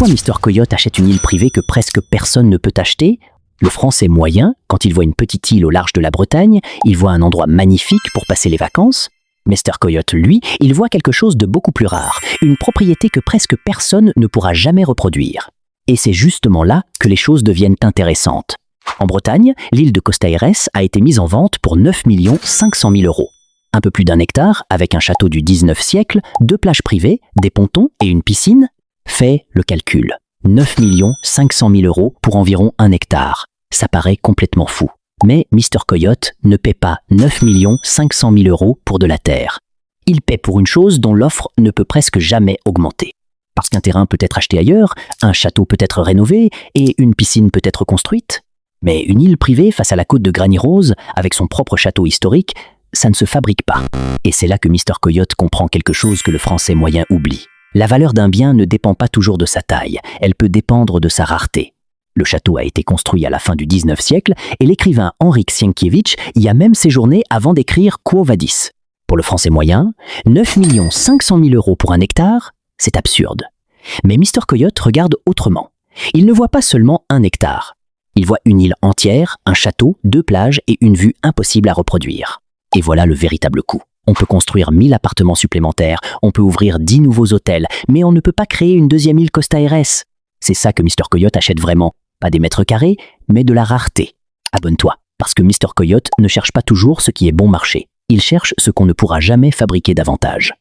Pourquoi Mr. Coyote achète une île privée que presque personne ne peut acheter? Le Français moyen, quand il voit une petite île au large de la Bretagne, il voit un endroit magnifique pour passer les vacances. Mr. Coyote, lui, il voit quelque chose de beaucoup plus rare, une propriété que presque personne ne pourra jamais reproduire. Et c'est justement là que les choses deviennent intéressantes. En Bretagne, l'île de Costa Aires a été mise en vente pour 9 500 000 €. Un peu plus d'1 hectare, avec un château du 19e siècle, 2 plages privées, des pontons et une piscine. Fait le calcul. 9 500 000 € pour environ 1 hectare. Ça paraît complètement fou. Mais Mr. Coyote ne paie pas 9 500 000 € pour de la terre. Il paie pour une chose dont l'offre ne peut presque jamais augmenter. Parce qu'un terrain peut être acheté ailleurs, un château peut être rénové et une piscine peut être construite. Mais une île privée face à la côte de Granny Rose, avec son propre château historique, ça ne se fabrique pas. Et c'est là que Mr. Coyote comprend quelque chose que le Français moyen oublie. La valeur d'un bien ne dépend pas toujours de sa taille, elle peut dépendre de sa rareté. Le château a été construit à la fin du 19e siècle et l'écrivain Henryk Sienkiewicz y a même séjourné avant d'écrire Quo Vadis. Pour le Français moyen, 9 500 000 € pour 1 hectare, c'est absurde. Mais Mr. Coyote regarde autrement. Il ne voit pas seulement 1 hectare. Il voit une île entière, un château, 2 plages et une vue impossible à reproduire. Et voilà le véritable coup. On peut construire 1000 appartements supplémentaires, on peut ouvrir 10 nouveaux hôtels, mais on ne peut pas créer une deuxième île Costa Aires. C'est ça que Mr. Coyote achète vraiment. Pas des mètres carrés, mais de la rareté. Abonne-toi, parce que Mr. Coyote ne cherche pas toujours ce qui est bon marché. Il cherche ce qu'on ne pourra jamais fabriquer davantage.